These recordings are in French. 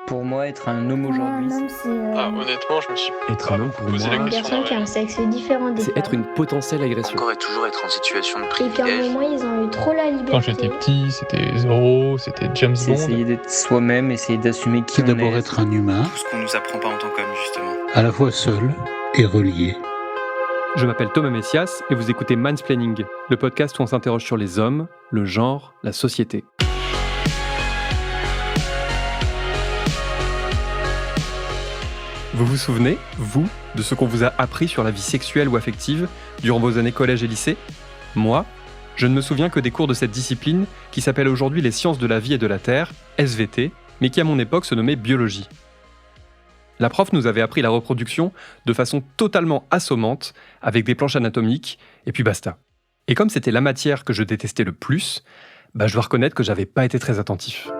Pour moi, être un homme Pour moi, aujourd'hui, un homme, c'est Honnêtement, je me suis Être pas un homme, pour posé la moi, une question. personne qui a un sexe différent des c'est femmes. être une potentielle agression. Encore et toujours être en situation de Et qu'à un privilège. moment, ils ont eu trop la liberté. Quand j'étais petit, c'était Zorro, c'était James c'est Bond. essayer d'être soi-même, essayer d'assumer qui C'est on d'abord est. être un humain, Tout ce qu'on nous apprend pas en tant qu'homme, justement. à la fois seul et relié. Je m'appelle Thomas Messias et vous écoutez Mansplaining, le podcast où on s'interroge sur les hommes, le genre, la société. Vous vous souvenez, vous, de ce qu'on vous a appris sur la vie sexuelle ou affective durant vos années collège et lycée ? Moi, je ne me souviens que des cours de cette discipline qui s'appelle aujourd'hui les sciences de la vie et de la terre, SVT, mais qui à mon époque se nommait biologie. La prof nous avait appris la reproduction de façon totalement assommante, avec des planches anatomiques, et puis basta. Et comme c'était la matière que je détestais le plus, je dois reconnaître que j'avais pas été très attentif.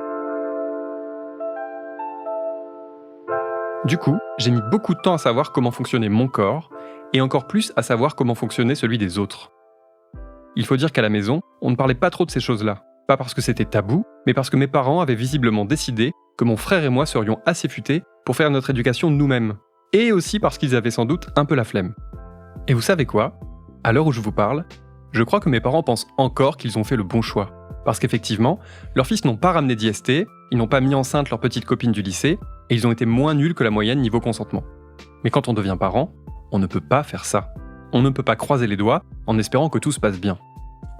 Du coup, j'ai mis beaucoup de temps à savoir comment fonctionnait mon corps, et encore plus à savoir comment fonctionnait celui des autres. Il faut dire qu'à la maison, on ne parlait pas trop de ces choses-là. Pas parce que c'était tabou, mais parce que mes parents avaient visiblement décidé que mon frère et moi serions assez futés pour faire notre éducation nous-mêmes. Et aussi parce qu'ils avaient sans doute un peu la flemme. Et vous savez quoi ? À l'heure où je vous parle, je crois que mes parents pensent encore qu'ils ont fait le bon choix. Parce qu'effectivement, leurs fils n'ont pas ramené d'IST, ils n'ont pas mis enceinte leur petite copine du lycée, et ils ont été moins nuls que la moyenne niveau consentement. Mais quand on devient parent, on ne peut pas faire ça. On ne peut pas croiser les doigts en espérant que tout se passe bien.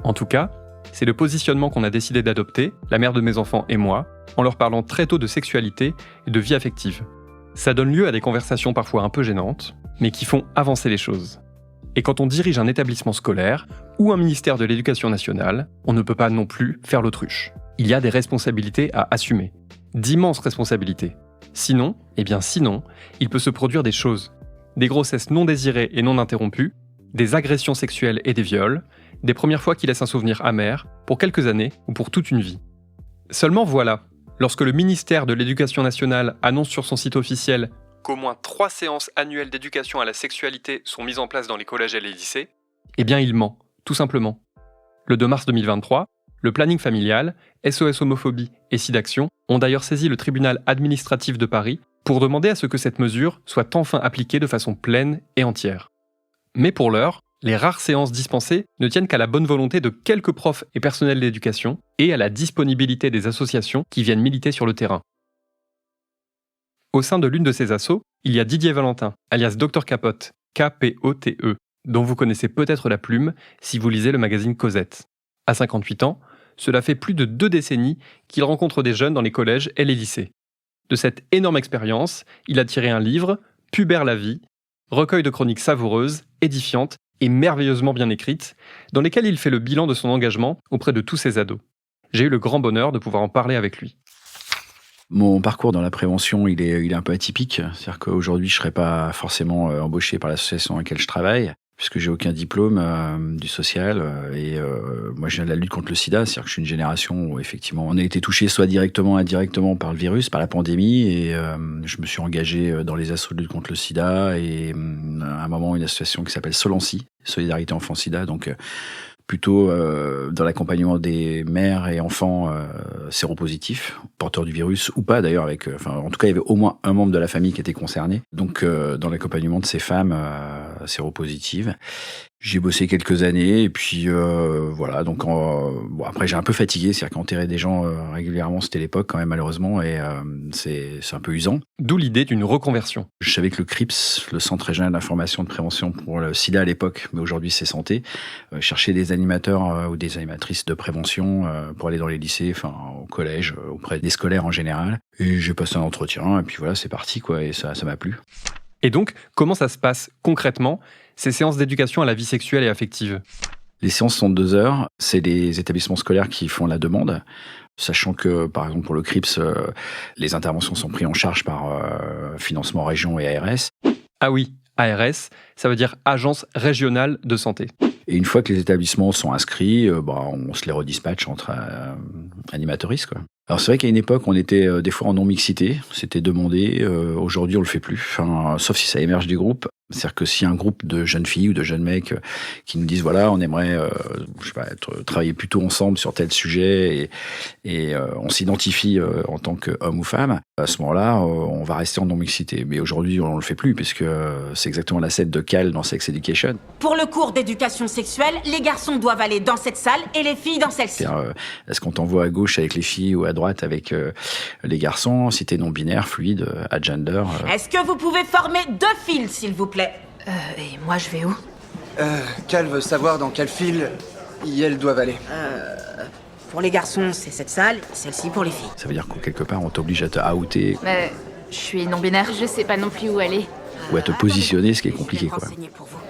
En tout cas, c'est le positionnement qu'on a décidé d'adopter, la mère de mes enfants et moi, en leur parlant très tôt de sexualité et de vie affective. Ça donne lieu à des conversations parfois un peu gênantes, mais qui font avancer les choses. Et quand on dirige un établissement scolaire ou un ministère de l'Éducation nationale, on ne peut pas non plus faire l'autruche. Il y a des responsabilités à assumer. D'immenses responsabilités. Sinon, il peut se produire des choses. Des grossesses non désirées et non interrompues, des agressions sexuelles et des viols, des premières fois qui laissent un souvenir amer, pour quelques années ou pour toute une vie. Seulement voilà, lorsque le ministère de l'Éducation nationale annonce sur son site officiel qu'au moins 3 séances annuelles d'éducation à la sexualité sont mises en place dans les collèges et les lycées, il ment, tout simplement. Le 2 mars 2023, le planning familial, SOS Homophobie et SIDAction ont d'ailleurs saisi le tribunal administratif de Paris pour demander à ce que cette mesure soit enfin appliquée de façon pleine et entière. Mais pour l'heure, les rares séances dispensées ne tiennent qu'à la bonne volonté de quelques profs et personnels d'éducation et à la disponibilité des associations qui viennent militer sur le terrain. Au sein de l'une de ces assos, il y a Didier Valentin, alias Dr Capote, K-P-O-T-E, dont vous connaissez peut-être la plume si vous lisez le magazine Cosette. À 58 ans, cela fait plus de 2 décennies qu'il rencontre des jeunes dans les collèges et les lycées. De cette énorme expérience, il a tiré un livre, Pubère la vie, recueil de chroniques savoureuses, édifiantes et merveilleusement bien écrites, dans lesquelles il fait le bilan de son engagement auprès de tous ces ados. J'ai eu le grand bonheur de pouvoir en parler avec lui. Mon parcours dans la prévention, il est un peu atypique. C'est-à-dire qu'aujourd'hui, je ne serais pas forcément embauché par l'association dans laquelle je travaille, puisque j'ai aucun diplôme du social. Moi, je viens de la lutte contre le sida. C'est-à-dire que je suis une génération où, effectivement, on a été touché soit directement ou indirectement par le virus, par la pandémie. Et je me suis engagé dans les assauts de lutte contre le sida. Et à un moment, une association qui s'appelle Solancy, Solidarité Enfants Sida. Donc, plutôt dans l'accompagnement des mères et enfants séropositifs, porteurs du virus ou pas d'ailleurs, en tout cas il y avait au moins un membre de la famille qui était concerné, donc dans l'accompagnement de ces femmes séropositives. J'ai bossé quelques années et puis voilà, donc après j'ai un peu fatigué, c'est-à-dire qu'enterrer des gens régulièrement c'était l'époque quand même malheureusement et c'est un peu usant. D'où l'idée d'une reconversion. Je savais que le CRIPS, le Centre régional d'information de prévention pour le sida à l'époque, mais aujourd'hui c'est santé, cherchait des animateurs ou des animatrices de prévention pour aller dans les lycées, au collège, auprès des scolaires en général. Et j'ai passé un entretien et puis voilà, c'est parti quoi, et ça m'a plu. Et donc, comment ça se passe concrètement, ces séances d'éducation à la vie sexuelle et affective ? Les séances sont de 2 heures, c'est les établissements scolaires qui font la demande, sachant que, par exemple, pour le CRIPS, les interventions sont prises en charge par financement région et ARS. Ah oui, ARS, ça veut dire Agence régionale de santé. Et une fois que les établissements sont inscrits, on se les redispatche entre animateuristes, quoi. Alors c'est vrai qu'à une époque, on était des fois en non-mixité, c'était demandé. Aujourd'hui, on le fait plus, enfin, sauf si ça émerge des groupes. C'est-à-dire que si un groupe de jeunes filles ou de jeunes mecs qui nous disent voilà, on aimerait travailler plutôt ensemble sur tel sujet et on s'identifie en tant qu'homme ou femme, à ce moment-là, on va rester en non-mixité. Mais aujourd'hui, on le fait plus puisque c'est exactement la scène de Cal dans Sex Education. Pour le cours d'éducation sexuelle, les garçons doivent aller dans cette salle et les filles dans celle-ci. Est-ce qu'on t'envoie à gauche avec les filles ou à droite avec les garçons? Si t'es non-binaire, fluide, agender. Est-ce que vous pouvez former 2 files, s'il vous plaît? Et moi, je vais où? Cal veut savoir dans quel fil elles doivent aller. Pour les garçons, c'est cette salle, celle-ci pour les filles. Ça veut dire que quelque part, on t'oblige à te outer. Mais je suis non-binaire, je sais pas non plus où aller. Ou à te positionner, ce qui est compliqué, quoi.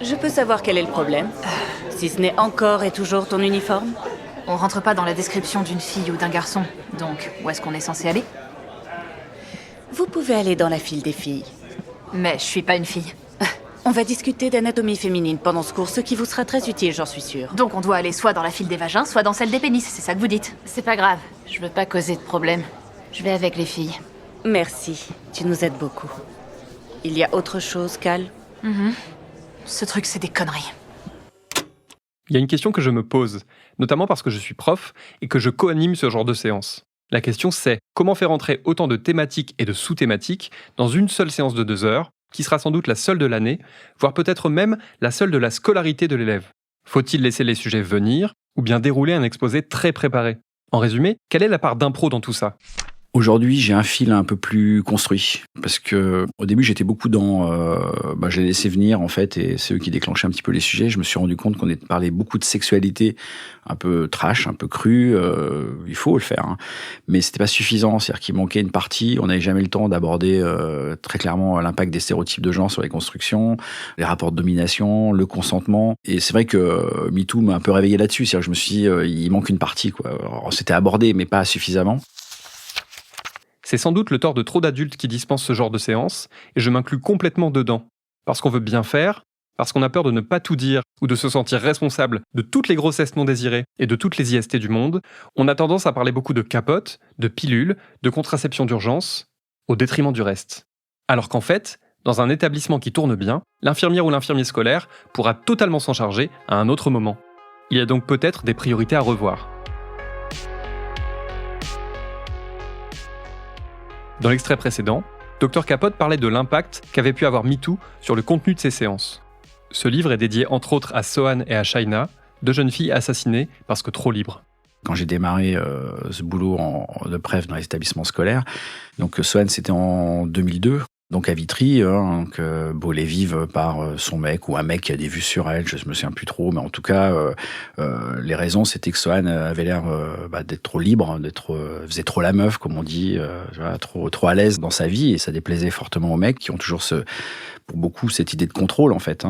Je peux savoir quel est le problème? Si ce n'est encore et toujours ton uniforme? On rentre pas dans la description d'une fille ou d'un garçon, donc où est-ce qu'on est censé aller? Vous pouvez aller dans la file des filles. Mais je suis pas une fille. On va discuter d'anatomie féminine pendant ce cours, ce qui vous sera très utile, j'en suis sûre. Donc on doit aller soit dans la file des vagins, soit dans celle des pénis, c'est ça que vous dites? C'est pas grave, je veux pas causer de problème. Je vais avec les filles. Merci, tu nous aides beaucoup. Il y a autre chose, Cal? Ce truc, c'est des conneries. Il y a une question que je me pose, notamment parce que je suis prof et que je co-anime ce genre de séance. La question c'est, comment faire entrer autant de thématiques et de sous-thématiques dans une seule séance de 2 heures, qui sera sans doute la seule de l'année, voire peut-être même la seule de la scolarité de l'élève? Faut-il laisser les sujets venir, ou bien dérouler un exposé très préparé? En résumé, quelle est la part d'impro dans tout ça? Aujourd'hui, j'ai un fil un peu plus construit parce que au début, j'étais beaucoup dans, je les laissais venir en fait, et c'est eux qui déclenchaient un petit peu les sujets. Je me suis rendu compte qu'on parlait beaucoup de sexualité, un peu trash, un peu crue. Il faut le faire, hein. Mais c'était pas suffisant. C'est-à-dire qu'il manquait une partie. On n'avait jamais le temps d'aborder très clairement l'impact des stéréotypes de genre sur les constructions, les rapports de domination, le consentement. Et c'est vrai que MeToo m'a un peu réveillé là-dessus. C'est-à-dire que je me suis dit, il manque une partie, quoi. Alors, c'était abordé, mais pas suffisamment. C'est sans doute le tort de trop d'adultes qui dispensent ce genre de séance, et je m'inclus complètement dedans. Parce qu'on veut bien faire, parce qu'on a peur de ne pas tout dire, ou de se sentir responsable de toutes les grossesses non désirées et de toutes les IST du monde, on a tendance à parler beaucoup de capotes, de pilules, de contraception d'urgence, au détriment du reste. Alors qu'en fait, dans un établissement qui tourne bien, l'infirmière ou l'infirmier scolaire pourra totalement s'en charger à un autre moment. Il y a donc peut-être des priorités à revoir. Dans l'extrait précédent, Dr Capote parlait de l'impact qu'avait pu avoir MeToo sur le contenu de ses séances. Ce livre est dédié entre autres à Sohan et à Shaina, 2 jeunes filles assassinées parce que trop libres. Quand j'ai démarré ce boulot de préf dans les établissements scolaires, donc Sohan c'était en 2002. Donc à Vitry, donc brûlée vive par son mec ou un mec qui a des vues sur elle, je me souviens plus trop, mais en tout cas, les raisons c'était que Sohan avait l'air d'être trop libre, faisait trop la meuf, comme on dit, trop à l'aise dans sa vie, et ça déplaisait fortement aux mecs qui ont toujours pour beaucoup cette idée de contrôle en fait.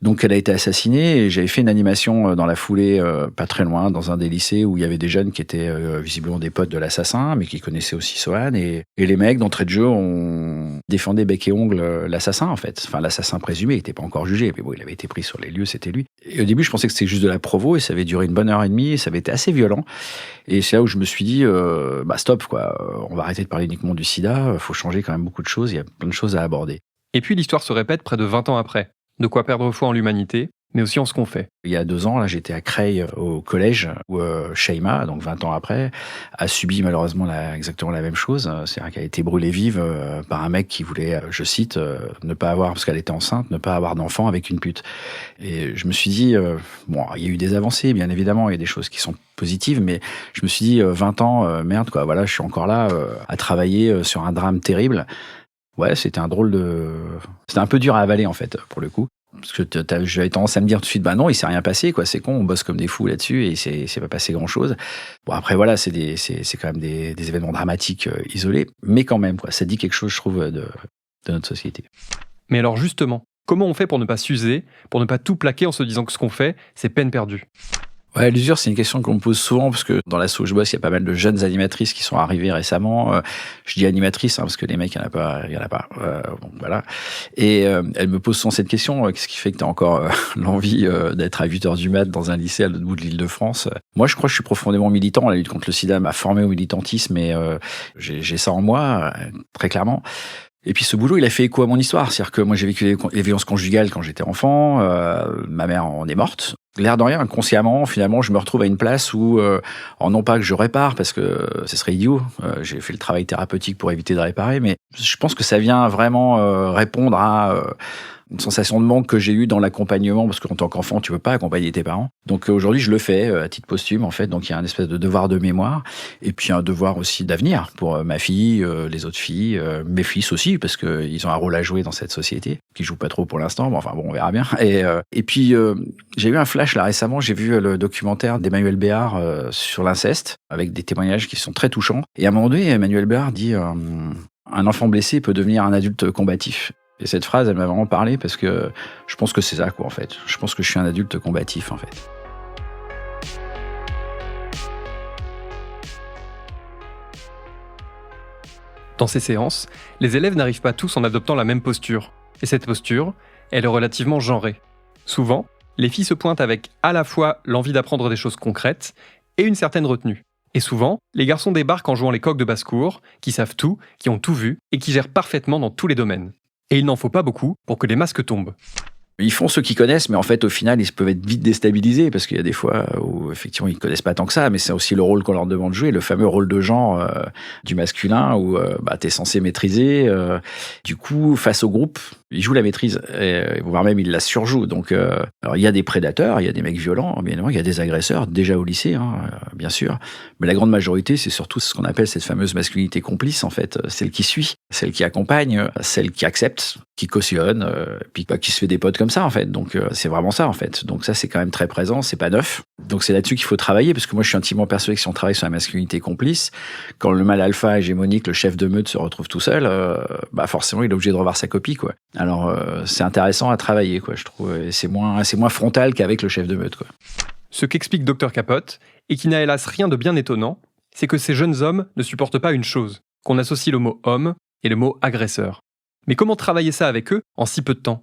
Donc elle a été assassinée et j'avais fait une animation dans la foulée, pas très loin, dans un des lycées où il y avait des jeunes qui étaient visiblement des potes de l'assassin, mais qui connaissaient aussi Sohan, et les mecs d'entrée de jeu ont défendu bec et ongle l'assassin en fait. Enfin l'assassin présumé, il n'était pas encore jugé, mais bon, il avait été pris sur les lieux, c'était lui. Et au début je pensais que c'était juste de la provo et ça avait duré une bonne heure et demie et ça avait été assez violent. Et c'est là où je me suis dit, stop quoi, on va arrêter de parler uniquement du sida, faut changer quand même beaucoup de choses, il y a plein de choses à aborder. Et puis l'histoire se répète près de 20 ans après. De quoi perdre foi en l'humanité, mais aussi en ce qu'on fait. Il y a 2 ans, là, j'étais à Creil au collège où Shaima, donc 20 ans après, a subi malheureusement exactement la même chose. C'est-à-dire qu'elle a été brûlée vive par un mec qui voulait, je cite, ne pas avoir, parce qu'elle était enceinte, ne pas avoir d'enfant avec une pute. Et je me suis dit, il y a eu des avancées, bien évidemment, il y a des choses qui sont positives, mais je me suis dit, 20 ans, merde, quoi, voilà, je suis encore là à travailler sur un drame terrible. Ouais, c'était c'était un peu dur à avaler, en fait, pour le coup. Parce que j'avais tendance à me dire tout de suite, non, il s'est rien passé, quoi, c'est con, on bosse comme des fous là-dessus et c'est pas passé grand-chose. Bon, après, voilà, c'est quand même des événements dramatiques isolés, mais quand même, quoi, ça dit quelque chose, je trouve, de notre société. Mais alors, justement, comment on fait pour ne pas s'user, pour ne pas tout plaquer en se disant que ce qu'on fait, c'est peine perdue? Ouais, l'usure, c'est une question qu'on me pose souvent parce que dans l'asso où je bosse, il y a pas mal de jeunes animatrices qui sont arrivées récemment. Je dis animatrices parce que les mecs, il y en a pas. Bon, voilà. Et elles me posent souvent cette question, qu'est-ce qui fait que tu as encore l'envie d'être à 8h du mat dans un lycée à l'autre bout de l'Île-de-France? Moi, je crois que je suis profondément militant. La lutte contre le sida m'a formé au militantisme et j'ai ça en moi, très clairement. Et puis ce boulot, il a fait écho à mon histoire. C'est-à-dire que moi, j'ai vécu les violences conjugales quand j'étais enfant. Ma mère en est morte. L'air de rien, inconsciemment, finalement, je me retrouve à une place où, non pas que je répare, parce que ce serait idiot. J'ai fait le travail thérapeutique pour éviter de réparer, mais je pense que ça vient vraiment répondre à une sensation de manque que j'ai eue dans l'accompagnement, parce qu'en tant qu'enfant, tu peux pas accompagner tes parents. Donc aujourd'hui, je le fais à titre posthume, en fait. Donc il y a un espèce de devoir de mémoire, et puis un devoir aussi d'avenir pour ma fille, les autres filles, mes fils aussi, parce qu'ils ont un rôle à jouer dans cette société, qui joue pas trop pour l'instant, mais enfin bon, on verra bien. Et puis j'ai eu un flash là récemment, j'ai vu le documentaire d'Emmanuel Béard sur l'inceste, avec des témoignages qui sont très touchants. Et à un moment donné, Emmanuel Béard dit un enfant blessé peut devenir un adulte combatif. Et cette phrase, elle m'a vraiment parlé parce que je pense que c'est ça, quoi, en fait. Je pense que je suis un adulte combatif, en fait. Dans ces séances, les élèves n'arrivent pas tous en adoptant la même posture. Et cette posture, elle est relativement genrée. Souvent, les filles se pointent avec à la fois l'envie d'apprendre des choses concrètes et une certaine retenue. Et souvent, les garçons débarquent en jouant les coqs de basse-cour, qui savent tout, qui ont tout vu et qui gèrent parfaitement dans tous les domaines. Et il n'en faut pas beaucoup pour que les masques tombent. Ils font ceux qui connaissent, mais en fait, au final, ils peuvent être vite déstabilisés parce qu'il y a des fois où, effectivement, ils connaissent pas tant que ça, mais c'est aussi le rôle qu'on leur demande de jouer, le fameux rôle de genre du masculin où t'es censé maîtriser. Du coup, face au groupe, ils jouent la maîtrise, voire même ils la surjouent. Donc, alors il y a des prédateurs, il y a des mecs violents, bien évidemment, il y a des agresseurs, déjà au lycée, bien sûr. Mais la grande majorité, c'est surtout ce qu'on appelle cette fameuse masculinité complice, en fait, celle qui suit, celle qui accompagne, celle qui accepte, qui cautionne, puis qui se fait des potes comme ça, en fait. Donc c'est vraiment ça, en fait. Donc ça, c'est quand même très présent, c'est pas neuf. Donc c'est là-dessus qu'il faut travailler, parce que moi, je suis intimement persuadé que si on travaille sur la masculinité complice, quand le mâle alpha hégémonique, le chef de meute, se retrouve tout seul, forcément, il est obligé de revoir sa copie, quoi. Alors c'est intéressant à travailler, quoi, je trouve. Et c'est moins frontal qu'avec le chef de meute, quoi. Ce qu'explique Dr Capote, et qui n'a hélas rien de bien étonnant, c'est que ces jeunes hommes ne supportent pas une chose, qu'on associe le mot homme et le mot agresseur. Mais comment travailler ça avec eux en si peu de temps ?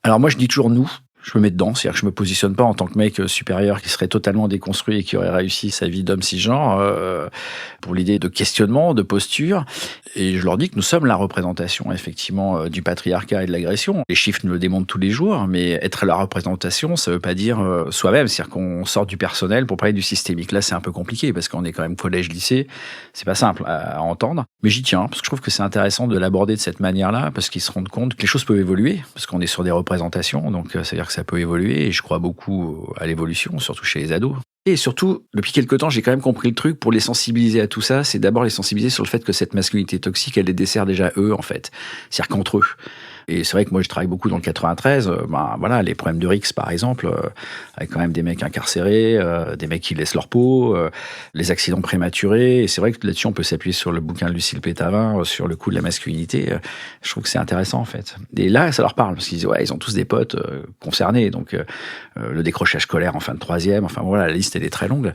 Alors moi, je dis toujours nous. Je me mets dedans, c'est-à-dire que je me positionne pas en tant que mec supérieur qui serait totalement déconstruit et qui aurait réussi sa vie d'homme cisgenre pour l'idée de questionnement, de posture. Et je leur dis que nous sommes la représentation effectivement du patriarcat et de l'agression. Les chiffres nous le démontrent tous les jours, mais être la représentation, ça veut pas dire soi-même, c'est-à-dire qu'on sort du personnel pour parler du systémique. Là, c'est un peu compliqué parce qu'on est quand même collège-lycée, c'est pas simple à entendre. Mais j'y tiens parce que je trouve que c'est intéressant de l'aborder de cette manière-là parce qu'ils se rendent compte que les choses peuvent évoluer parce qu'on est sur des représentations, donc c'est-à-dire que ça peut évoluer et je crois beaucoup à l'évolution, surtout chez les ados. Et surtout, depuis quelque temps, j'ai quand même compris le truc pour les sensibiliser à tout ça, c'est d'abord les sensibiliser sur le fait que cette masculinité toxique, elle les dessert déjà eux, en fait. C'est-à-dire qu'entre eux. Et c'est vrai que moi, je travaille beaucoup dans le 93. Voilà, les problèmes de Rix, par exemple, avec quand même des mecs incarcérés, des mecs qui laissent leur peau, les accidents prématurés. Et c'est vrai que là-dessus, on peut s'appuyer sur le bouquin de Lucille Pétavin, sur le coup de la masculinité. Je trouve que c'est intéressant, en fait. Et là, ça leur parle, parce qu'ils disent, ouais, ils ont tous des potes concernés. Donc, le décrochage scolaire en fin de troisième, enfin voilà, la liste, elle est très longue.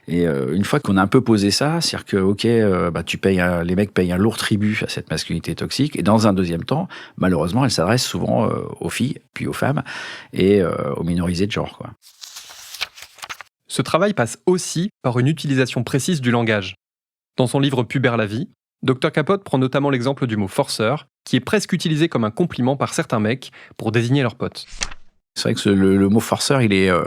Et une fois qu'on a un peu posé ça, c'est-à-dire que, ok, les mecs payent un lourd tribut à cette masculinité toxique. Et dans un deuxième temps, malheureusement, elle s'adresse souvent aux filles, puis aux femmes, et aux minorisés de genre, quoi. Ce travail passe aussi par une utilisation précise du langage. Dans son livre Pubère la vie, Dr Capote prend notamment l'exemple du mot forceur, qui est presque utilisé comme un compliment par certains mecs pour désigner leurs potes. C'est vrai que le mot forceur, il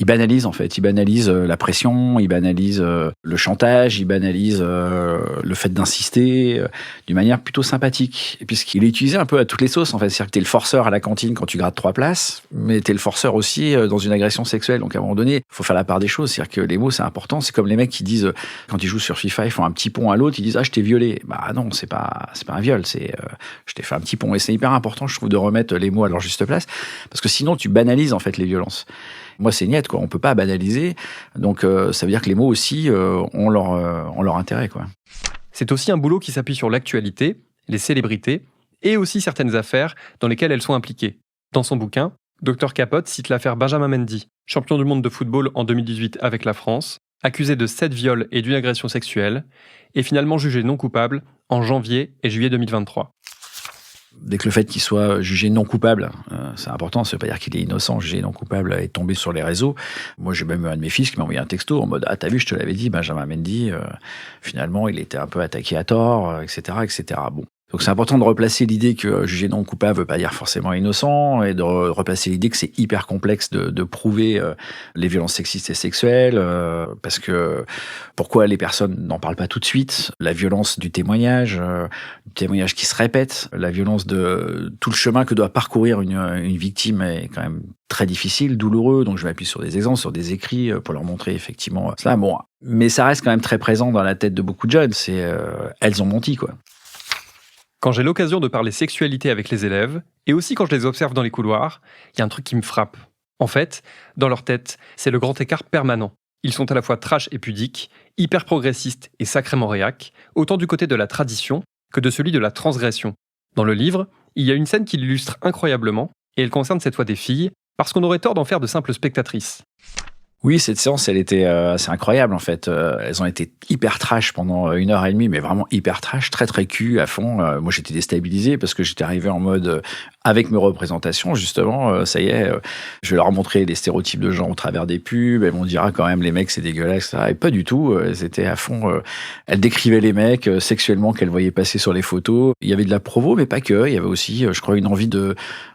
banalise en fait. Il banalise la pression, il banalise le chantage, il banalise le fait d'insister d'une manière plutôt sympathique. Et puisqu'il est utilisé un peu à toutes les sauces en fait. C'est-à-dire que t'es le forceur à la cantine quand tu grattes 3 places, mais t'es le forceur aussi dans une agression sexuelle. Donc à un moment donné, faut faire la part des choses. C'est-à-dire que les mots, c'est important. C'est comme les mecs qui disent, quand ils jouent sur FIFA, ils font un petit pont à l'autre, ils disent « Ah, je t'ai violé ». Bah non, c'est pas un viol, c'est je t'ai fait un petit pont. Et c'est hyper important, je trouve, de remettre les mots à leur juste place. Parce que sinon, tu banalises en fait les violences. Moi, c'est niette, quoi. On peut pas banaliser. Donc, ça veut dire que les mots aussi ont leur intérêt, quoi. C'est aussi un boulot qui s'appuie sur l'actualité, les célébrités et aussi certaines affaires dans lesquelles elles sont impliquées. Dans son bouquin, Dr Capote cite l'affaire Benjamin Mendy, champion du monde de football en 2018 avec la France, accusé de 7 viols et d'une agression sexuelle, et finalement jugé non coupable en janvier et juillet 2023. Dès que le fait qu'il soit jugé non coupable, c'est important, ça veut pas dire qu'il est innocent, jugé non coupable, est tombé sur les réseaux. Moi, j'ai même eu un de mes fils qui m'a envoyé un texto en mode « Ah, t'as vu, je te l'avais dit, Benjamin Mendy, finalement, il était un peu attaqué à tort, etc. etc. » Bon. Donc c'est important de replacer l'idée que jugé non coupable veut pas dire forcément innocent, et de replacer l'idée que c'est hyper complexe de prouver les violences sexistes et sexuelles, parce que pourquoi les personnes n'en parlent pas tout de suite, la violence du témoignage qui se répète, la violence de tout le chemin que doit parcourir une victime est quand même très difficile, douloureux, donc je m'appuie sur des exemples, sur des écrits pour leur montrer effectivement cela. Bon, mais ça reste quand même très présent dans la tête de beaucoup de jeunes, c'est elles ont menti, quoi. Quand j'ai l'occasion de parler sexualité avec les élèves, et aussi quand je les observe dans les couloirs, il y a un truc qui me frappe. En fait, dans leur tête, c'est le grand écart permanent. Ils sont à la fois trash et pudiques, hyper progressistes et sacrément réacs, autant du côté de la tradition que de celui de la transgression. Dans le livre, il y a une scène qui l'illustre incroyablement, et elle concerne cette fois des filles, parce qu'on aurait tort d'en faire de simples spectatrices. Oui, cette séance, elle était assez incroyable en fait. Elles ont été hyper trash pendant 1h30, mais vraiment hyper trash, très très cul, à fond. Moi, j'étais déstabilisé parce que j'étais arrivé en mode avec mes représentations, justement, ça y est, je vais leur montrer les stéréotypes de genre au travers des pubs, elles vont dire quand même les mecs c'est dégueulasse, etc. Et pas du tout, elles étaient à fond, elles décrivaient les mecs sexuellement qu'elles voyaient passer sur les photos. Il y avait de la provo, mais pas que, il y avait aussi, je crois, une envie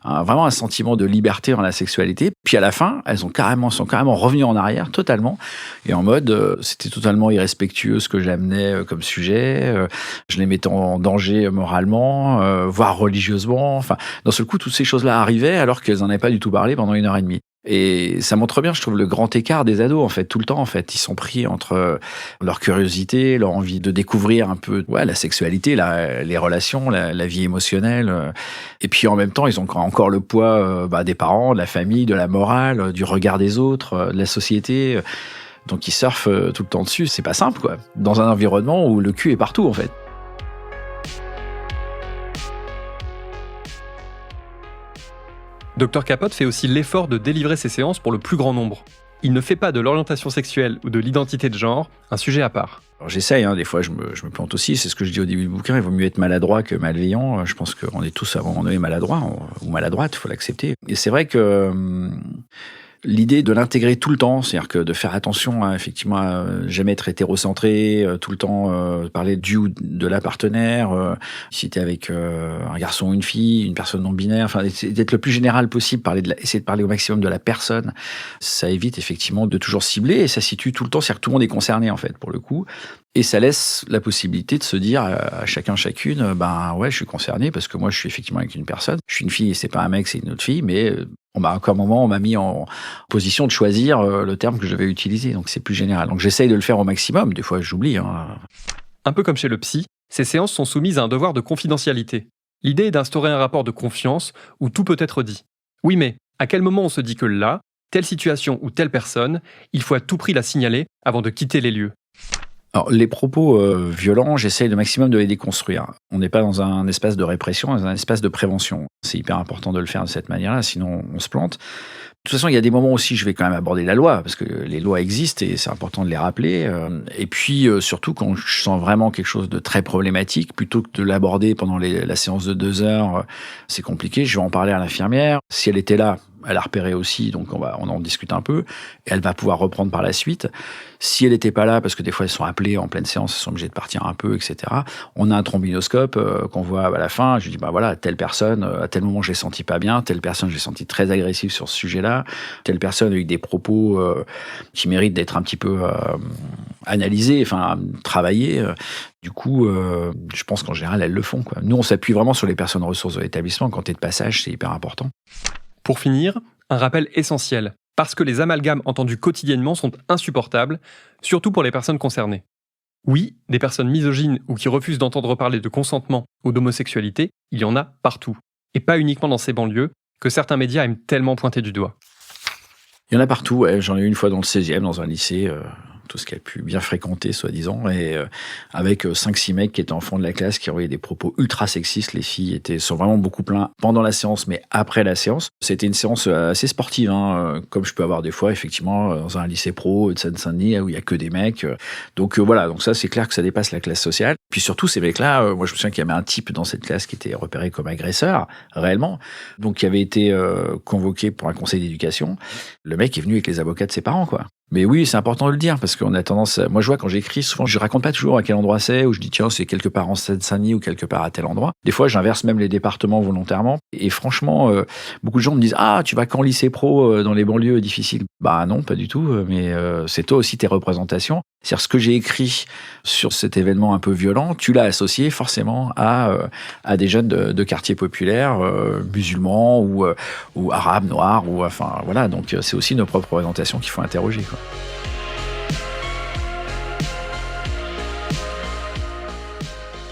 vraiment un sentiment de liberté dans la sexualité. Puis à la fin, elles sont carrément revenues en arrière, totalement, et en mode, c'était totalement irrespectueux ce que j'amenais comme sujet, je les mettais en danger moralement, voire religieusement, enfin, dans ce coup, toutes ces choses-là arrivaient alors qu'elles n'en avaient pas du tout parlé pendant 1h30. Et ça montre bien, je trouve, le grand écart des ados, en fait, tout le temps, en fait. Ils sont pris entre leur curiosité, leur envie de découvrir un peu la sexualité, les relations, la vie émotionnelle. Et puis, en même temps, ils ont encore le poids des parents, de la famille, de la morale, du regard des autres, de la société. Donc, ils surfent tout le temps dessus. C'est pas simple, quoi. Dans un environnement où le cul est partout, en fait. Dr Capote fait aussi l'effort de délivrer ses séances pour le plus grand nombre. Il ne fait pas de l'orientation sexuelle ou de l'identité de genre un sujet à part. Alors j'essaye, des fois je me plante aussi, c'est ce que je dis au début du bouquin, il vaut mieux être maladroit que malveillant. Je pense qu'on est tous à un moment donné maladroits ou maladroite, il faut l'accepter. Et c'est vrai que l'idée de l'intégrer tout le temps, c'est-à-dire que de faire attention effectivement à jamais être hétérocentré, tout le temps parler du ou de la partenaire, si t'es avec un garçon ou une fille, une personne non binaire, enfin d'être le plus général possible, essayer de parler au maximum de la personne, ça évite effectivement de toujours cibler et ça situe tout le temps, c'est-à-dire que tout le monde est concerné en fait pour le coup. Et ça laisse la possibilité de se dire à chacun, chacune, ouais, je suis concerné parce que moi, je suis effectivement avec une personne. Je suis une fille et c'est pas un mec, c'est une autre fille, mais on m'a mis en position de choisir le terme que je vais utiliser. Donc, c'est plus général. Donc, j'essaye de le faire au maximum. Des fois, j'oublie. Un peu comme chez le psy, ces séances sont soumises à un devoir de confidentialité. L'idée est d'instaurer un rapport de confiance où tout peut être dit. Oui, mais à quel moment on se dit que là, telle situation ou telle personne, il faut à tout prix la signaler avant de quitter les lieux? Alors, les propos violents, j'essaye le maximum de les déconstruire. On n'est pas dans un espace de répression, on est dans un espace de prévention. C'est hyper important de le faire de cette manière-là, sinon on se plante. De toute façon, il y a des moments aussi, je vais quand même aborder la loi, parce que les lois existent et c'est important de les rappeler. Et puis, surtout, quand je sens vraiment quelque chose de très problématique, plutôt que de l'aborder pendant la séance de 2 heures, c'est compliqué, je vais en parler à l'infirmière. Si elle était là, elle a repéré aussi, donc on en discute un peu, et elle va pouvoir reprendre par la suite. Si elle n'était pas là, parce que des fois elles sont appelées en pleine séance, elles sont obligées de partir un peu, etc. On a un trombinoscope qu'on voit à la fin, je lui dis, voilà, telle personne, à tel moment je l'ai senti pas bien, telle personne je l'ai senti très agressive sur ce sujet-là, telle personne a eu des propos qui méritent d'être un petit peu analysés, enfin travaillés. Du coup, je pense qu'en général, elles le font, quoi. Nous, on s'appuie vraiment sur les personnes ressources de l'établissement. Quand t'es de passage, c'est hyper important. Pour finir, un rappel essentiel, parce que les amalgames entendus quotidiennement sont insupportables, surtout pour les personnes concernées. Oui, des personnes misogynes ou qui refusent d'entendre parler de consentement ou d'homosexualité, il y en a partout. Et pas uniquement dans ces banlieues, que certains médias aiment tellement pointer du doigt. Il y en a partout, ouais. J'en ai eu une fois dans le 16e, dans un lycée, tout ce qu'elle a pu bien fréquenter, soi-disant, et avec 5-6 mecs qui étaient en fond de la classe, qui envoyaient des propos ultra sexistes. Les filles sont vraiment beaucoup plaintes pendant la séance, mais après la séance. C'était une séance assez sportive, comme je peux avoir des fois, effectivement, dans un lycée pro de Seine-Saint-Denis, où il y a que des mecs. Donc voilà, donc ça, c'est clair que ça dépasse la classe sociale. Puis surtout, ces mecs-là, moi je me souviens qu'il y avait un type dans cette classe qui était repéré comme agresseur, réellement, donc qui avait été convoqué pour un conseil d'éducation. Le mec est venu avec les avocats de ses parents, quoi. Mais oui, c'est important de le dire, parce qu'on a tendance... Moi, je vois, quand j'écris, souvent, je raconte pas toujours à quel endroit c'est, ou je dis, tiens, c'est quelque part en Seine-Saint-Denis ou quelque part à tel endroit. Des fois, j'inverse même les départements volontairement. Et franchement, beaucoup de gens me disent, ah, tu vas qu'en lycée pro, dans les banlieues difficiles. Bah non, pas du tout, mais c'est toi aussi tes représentations. C'est-à-dire, ce que j'ai écrit sur cet événement un peu violent, tu l'as associé forcément à des jeunes de quartiers populaires, musulmans ou arabes, noirs, ou enfin, voilà. Donc, c'est aussi nos propres représentations qu'il faut interroger, quoi.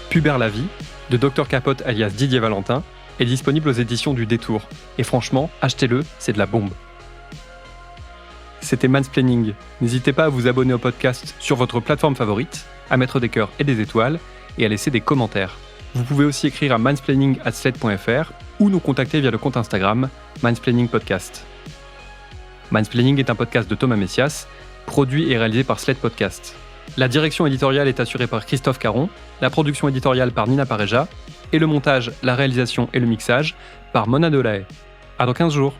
Pubère la vie, de Dr Capote alias Didier Valentin, est disponible aux éditions du Détour. Et franchement, achetez-le, c'est de la bombe. C'était Mansplaining. N'hésitez pas à vous abonner au podcast sur votre plateforme favorite, à mettre des cœurs et des étoiles, et à laisser des commentaires. Vous pouvez aussi écrire à mansplaining@slate.fr ou nous contacter via le compte Instagram Mansplaining Podcast. Mansplaining est un podcast de Thomas Messias, produit et réalisé par Slate Podcast. La direction éditoriale est assurée par Christophe Caron, la production éditoriale par Nina Pareja, et le montage, la réalisation et le mixage par Mona Delahaye. À dans 15 jours.